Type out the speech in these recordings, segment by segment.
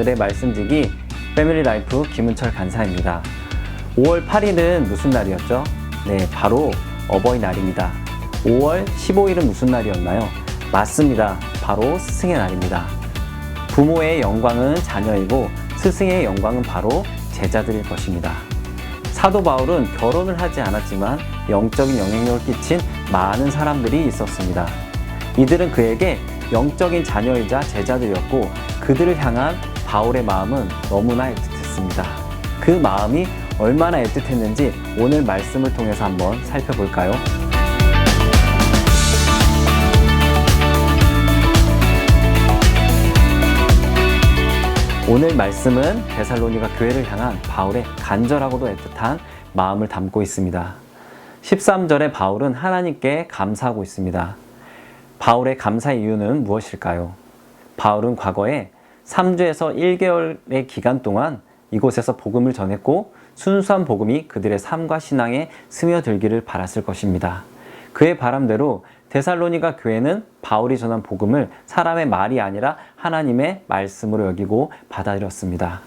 오늘의 말씀지기 패밀리 라이프 김은철 간사입니다. 5월 8일은 무슨 날이었죠? 네, 바로 어버이날입니다. 5월 15일은 무슨 날이었나요? 맞습니다. 바로 스승의 날입니다. 부모의 영광은 자녀이고 스승의 영광은 바로 제자들일 것입니다. 사도 바울은 결혼을 하지 않았지만 영적인 영향력을 끼친 많은 사람들이 있었습니다. 이들은 그에게 영적인 자녀이자 제자들이었고 그들을 향한 바울의 마음은 너무나 애틋했습니다. 그 마음이 얼마나 애틋했는지 오늘 말씀을 통해서 한번 살펴볼까요? 오늘 말씀은 데살로니가 교회를 향한 바울의 간절하고도 애틋한 마음을 담고 있습니다. 13절에 바울은 하나님께 감사하고 있습니다. 바울의 감사의 이유는 무엇일까요? 바울은 과거에 3주에서 1개월의 기간 동안 이곳에서 복음을 전했고 순수한 복음이 그들의 삶과 신앙에 스며들기를 바랐을 것입니다. 그의 바람대로 데살로니가 교회는 바울이 전한 복음을 사람의 말이 아니라 하나님의 말씀으로 여기고 받아들였습니다.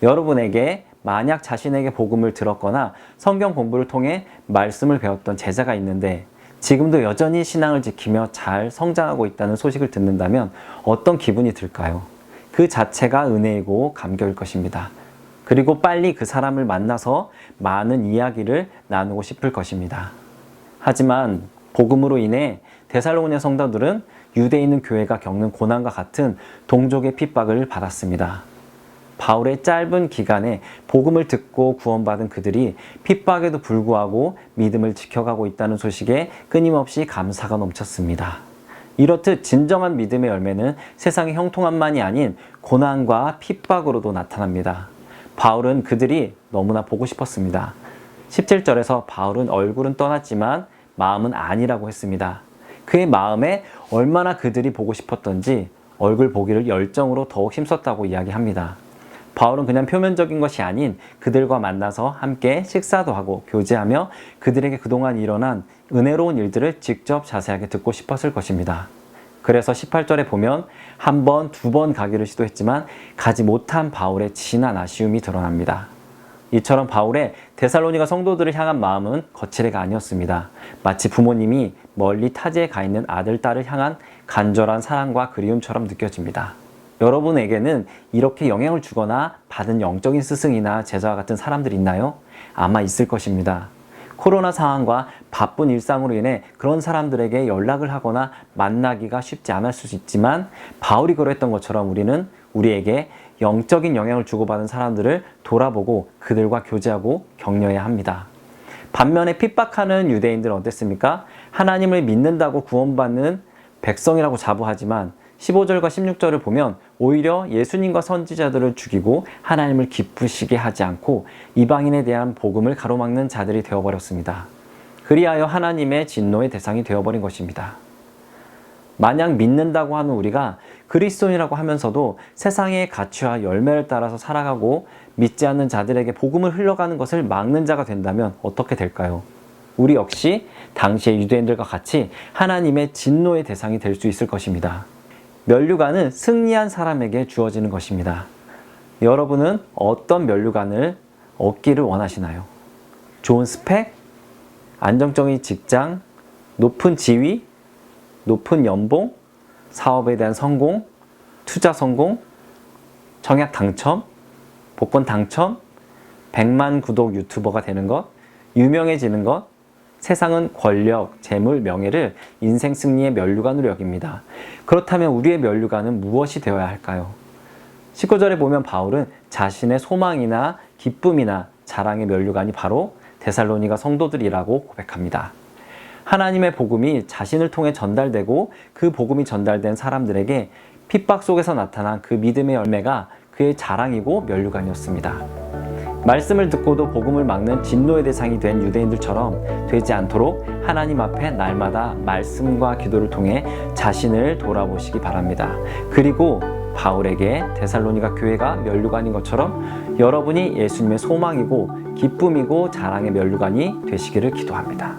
여러분에게 만약 자신에게 복음을 들었거나 성경 공부를 통해 말씀을 배웠던 제자가 있는데 지금도 여전히 신앙을 지키며 잘 성장하고 있다는 소식을 듣는다면 어떤 기분이 들까요? 그 자체가 은혜이고 감격일 것입니다. 그리고 빨리 그 사람을 만나서 많은 이야기를 나누고 싶을 것입니다. 하지만 복음으로 인해 데살로니가 성도들은 유대에 있는 교회가 겪는 고난과 같은 동족의 핍박을 받았습니다. 바울의 짧은 기간에 복음을 듣고 구원받은 그들이 핍박에도 불구하고 믿음을 지켜가고 있다는 소식에 끊임없이 감사가 넘쳤습니다. 이렇듯 진정한 믿음의 열매는 세상의 형통함만이 아닌 고난과 핍박으로도 나타납니다. 바울은 그들이 너무나 보고 싶었습니다. 17절에서 바울은 얼굴은 떠났지만 마음은 아니라고 했습니다. 그의 마음에 얼마나 그들이 보고 싶었던지 얼굴 보기를 열정으로 더욱 힘썼다고 이야기합니다. 바울은 그냥 표면적인 것이 아닌 그들과 만나서 함께 식사도 하고 교제하며 그들에게 그동안 일어난 은혜로운 일들을 직접 자세하게 듣고 싶었을 것입니다. 그래서 18절에 보면 한 번, 두 번 가기를 시도했지만 가지 못한 바울의 진한 아쉬움이 드러납니다. 이처럼 바울의 데살로니가 성도들을 향한 마음은 거칠애가 아니었습니다. 마치 부모님이 멀리 타지에 가 있는 아들, 딸을 향한 간절한 사랑과 그리움처럼 느껴집니다. 여러분에게는 이렇게 영향을 주거나 받은 영적인 스승이나 제자와 같은 사람들이 있나요? 아마 있을 것입니다. 코로나 상황과 바쁜 일상으로 인해 그런 사람들에게 연락을 하거나 만나기가 쉽지 않을 수 있지만 바울이 그랬던 것처럼 우리는 우리에게 영적인 영향을 주고받은 사람들을 돌아보고 그들과 교제하고 격려해야 합니다. 반면에 핍박하는 유대인들은 어땠습니까? 하나님을 믿는다고 구원받는 백성이라고 자부하지만 15절과 16절을 보면 오히려 예수님과 선지자들을 죽이고 하나님을 기쁘시게 하지 않고 이방인에 대한 복음을 가로막는 자들이 되어버렸습니다. 그리하여 하나님의 진노의 대상이 되어버린 것입니다. 만약 믿는다고 하는 우리가 그리스도인이라고 하면서도 세상의 가치와 열매를 따라서 살아가고 믿지 않는 자들에게 복음을 흘러가는 것을 막는 자가 된다면 어떻게 될까요? 우리 역시 당시의 유대인들과 같이 하나님의 진노의 대상이 될 수 있을 것입니다. 면류관은 승리한 사람에게 주어지는 것입니다. 여러분은 어떤 면류관을 얻기를 원하시나요? 좋은 스펙, 안정적인 직장, 높은 지위, 높은 연봉, 사업에 대한 성공, 투자 성공, 청약 당첨, 복권 당첨, 100만 구독 유튜버가 되는 것, 유명해지는 것, 세상은 권력, 재물, 명예를 인생 승리의 면류관으로 여깁니다. 그렇다면 우리의 면류관은 무엇이 되어야 할까요? 19절에 보면 바울은 자신의 소망이나 기쁨이나 자랑의 면류관이 바로 데살로니가 성도들이라고 고백합니다. 하나님의 복음이 자신을 통해 전달되고 그 복음이 전달된 사람들에게 핍박 속에서 나타난 그 믿음의 열매가 그의 자랑이고 면류관이었습니다. 말씀을 듣고도 복음을 막는 진노의 대상이 된 유대인들처럼 되지 않도록 하나님 앞에 날마다 말씀과 기도를 통해 자신을 돌아보시기 바랍니다. 그리고 바울에게 데살로니가 교회가 면류관인 것처럼 여러분이 예수님의 소망이고 기쁨이고 자랑의 면류관이 되시기를 기도합니다.